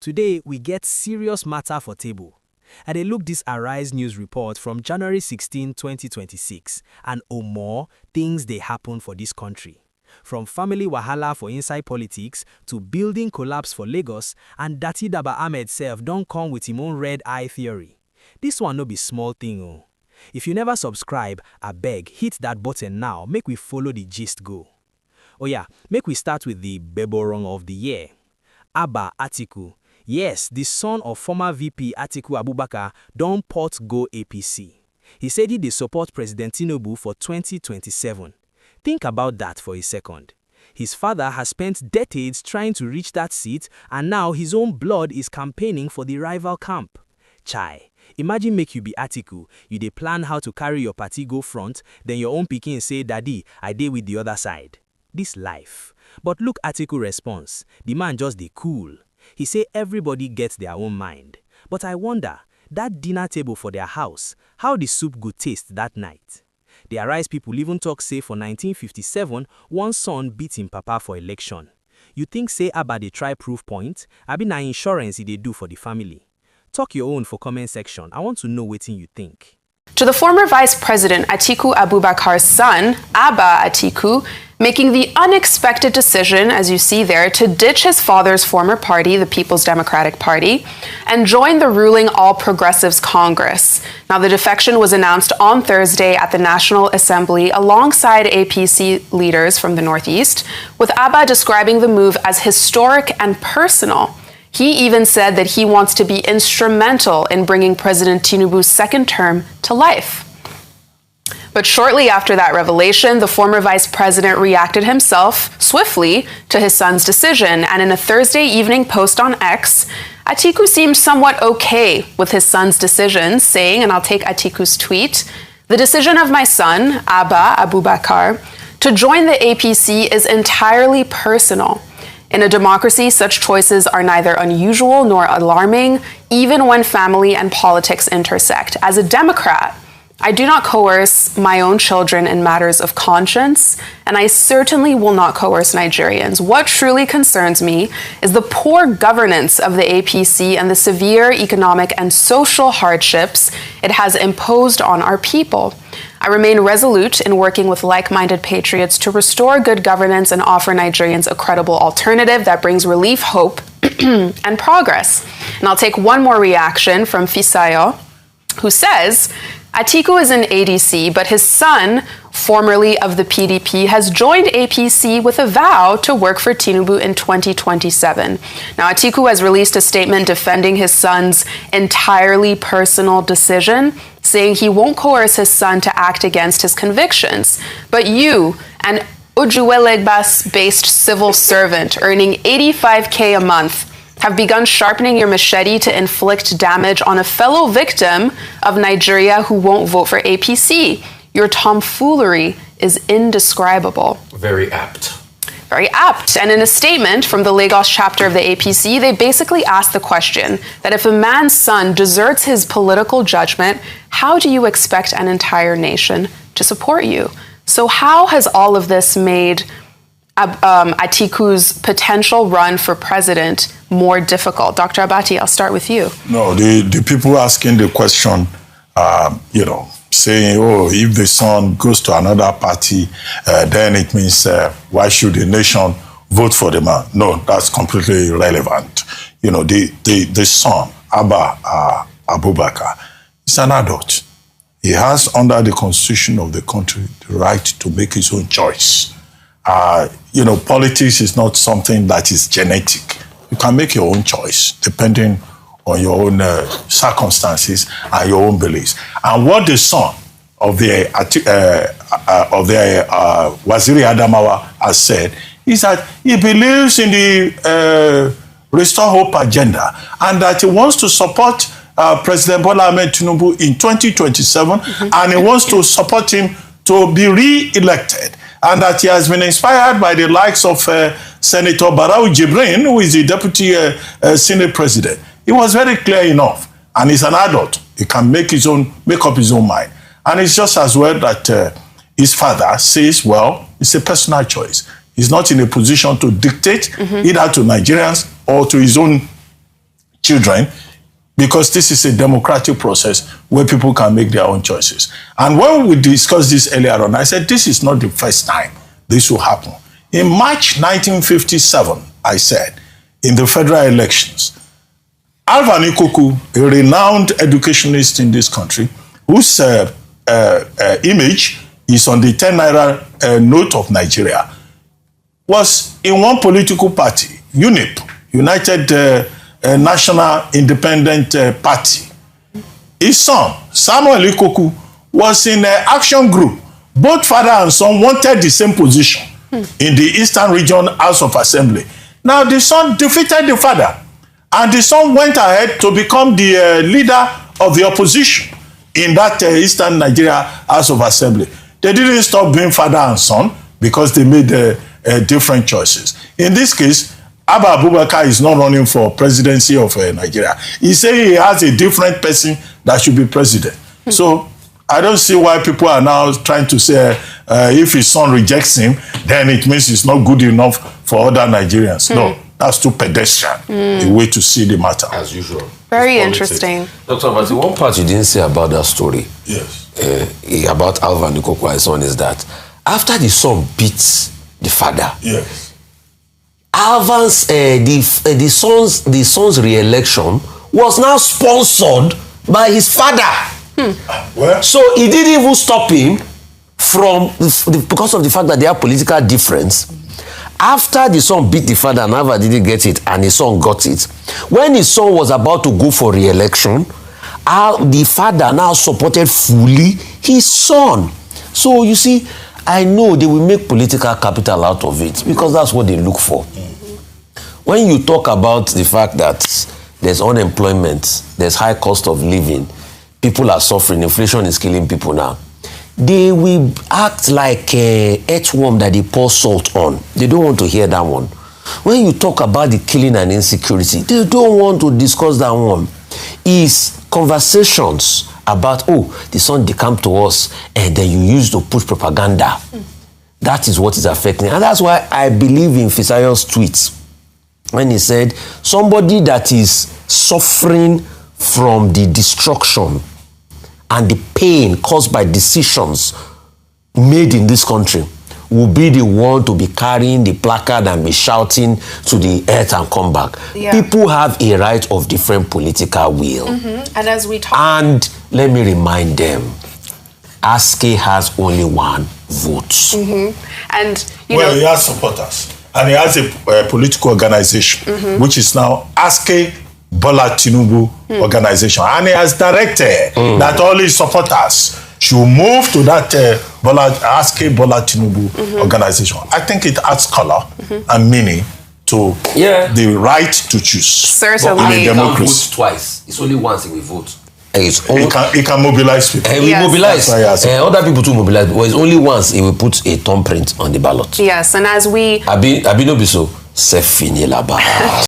Today, we get serious matter for table. And they look this Arise News report from January 16, 2026, and more things they happen for this country. From family wahala for inside politics to building collapse for Lagos, and Datti Baba-Ahmed self don't come with him own red eye theory. This one no be small thing oh. If you never subscribe, I beg, hit that button now, make we follow the gist go. Oh yeah, make we start with the Beborong of the year. Abba Atiku. Yes, the son of former VP Atiku Abubakar don't port go APC. He said he support President Tinubu for 2027. Think about that for a second. His father has spent decades trying to reach that seat, and now his own blood is campaigning for the rival camp. Chai, imagine make you be Atiku, you dey plan how to carry your party go front, then your own pikin say, Daddy, I dey with the other side. This life. But look Atiku response, the man just dey cool. He say everybody gets their own mind. But I wonder, that dinner table for their house, how the soup go taste that night? The Arise people even talk say for 1957, one son beat him papa for election. You think say Abba dey try proof point? Abi na insurance he dey do for the family? Talk your own for comment section. I want to know wetin you think. To the former Vice President Atiku Abubakar's son, Abba Atiku, making the unexpected decision, as you see there, to ditch his father's former party, the People's Democratic Party, and join the ruling All Progressives Congress. Now, the defection was announced on Thursday at the National Assembly alongside APC leaders from the Northeast, with Abba describing the move as historic and personal. He even said that he wants to be instrumental in bringing President Tinubu's second term to life. But shortly after that revelation, the former vice president reacted himself swiftly to his son's decision, and in a Thursday evening post on X, Atiku seemed somewhat okay with his son's decision, saying, and I'll take Atiku's tweet, "The decision of my son, Abba Abubakar, to join the APC is entirely personal. In a democracy, such choices are neither unusual nor alarming, even when family and politics intersect. As a Democrat, I do not coerce my own children in matters of conscience, and I certainly will not coerce Nigerians. What truly concerns me is the poor governance of the APC and the severe economic and social hardships it has imposed on our people. I remain resolute in working with like-minded patriots to restore good governance and offer Nigerians a credible alternative that brings relief, hope, and progress." And I'll take one more reaction from Fisayo, who says, Atiku is in ADC, but his son, formerly of the PDP, has joined APC with a vow to work for Tinubu in 2027. Now, Atiku has released a statement defending his son's entirely personal decision, saying he won't coerce his son to act against his convictions. But you, an Ujuelegbas-based civil servant earning $85K a month, have begun sharpening your machete to inflict damage on a fellow victim of Nigeria who won't vote for APC. Your tomfoolery is indescribable. Very apt. Very apt. And in a statement from the Lagos chapter of the APC, they basically asked the question that if a man's son deserts his political judgment, how do you expect an entire nation to support you? So how has all of this made Atiku's potential run for president more difficult? Dr. Abati, I'll start with you. No, the people asking the question, saying, oh, if the son goes to another party, then it means why should the nation vote for the man? No, that's completely irrelevant. The son, Abba Abubakar, is an adult. He has, under the constitution of the country, the right to make his own choice. Politics is not something that is genetic. You can make your own choice depending on your own circumstances and your own beliefs. And what the son of the Waziri Adamawa has said is that he believes in the Restore Hope agenda and that he wants to support President Bola Ahmed Tinubu in 2027, and he wants to support him to be re-elected. And that he has been inspired by the likes of Senator Barau Jibrin, who is the Deputy Senate President. He was very clear enough, and he's an adult. He can make up his own mind. And it's just as well that his father says, well, it's a personal choice. He's not in a position to dictate either to Nigerians or to his own children, because this is a democratic process where people can make their own choices. And when we discussed this earlier on, I said this is not the first time this will happen. In March 1957, I said, in the federal elections, Abba Atiku, a renowned educationist in this country, whose image is on the 10 naira note of Nigeria, was in one political party, UNIP, United National Independent Party. His son, Sambel Joint, was in an action group. Both father and son wanted the same position in the Eastern Region House of Assembly. Now the son defeated the father, and the son went ahead to become the leader of the opposition in that Eastern Nigeria House of Assembly. They didn't stop being father and son because they made different choices. In this case, Abba Abubakar is not running for presidency of Nigeria. He said he has a different person that should be president. So I don't see why people are now trying to say if his son rejects him, then it means he's not good enough for other Nigerians. No, that's too pedestrian, a way to see the matter. As usual. Very interesting. Dr. Abati, one part you didn't say about that story, yes, about Abba Atiku's son, is that after the son beats the father, yes, Alvan's the son's re-election was now sponsored by his father. Well, so it didn't even stop him from because of the fact that they have political difference. After the son beat the father and Alva didn't get it and his son got it, when his son was about to go for re-election, the father now supported fully his son. So you see, I know they will make political capital out of it because that's what they look for. When you talk about the fact that there's unemployment, there's high cost of living, people are suffering, inflation is killing people now, they will act like an earthworm that they pour salt on. They don't want to hear that one. When you talk about the killing and insecurity, they don't want to discuss that one. It's conversations about, oh, the son decamped to us and then you used to push propaganda. That is what is affecting. And that's why I believe in Fisayo's tweets when he said, somebody that is suffering from the destruction and the pain caused by decisions made in this country will be the one to be carrying the placard and be shouting to the earth and come back. Yeah. People have a right of different political will. And as we talk... And let me remind them, ASCE has only one vote. And, well, he has supporters. And he has a political organization, which is now ASCE Bola Tinubu organization, and he has directed that all his supporters should move to that ASCE Bola Tinubu organization. I think it adds color and meaning to the right to choose. Certainly. In a democracy. Vote twice. It's only once he will vote. He can mobilize people. He will mobilize. Other people to mobilize. But it's only once he will put a thumbprint on the ballot. Yes, and as we... Abi no be so. C'est fini là-bas.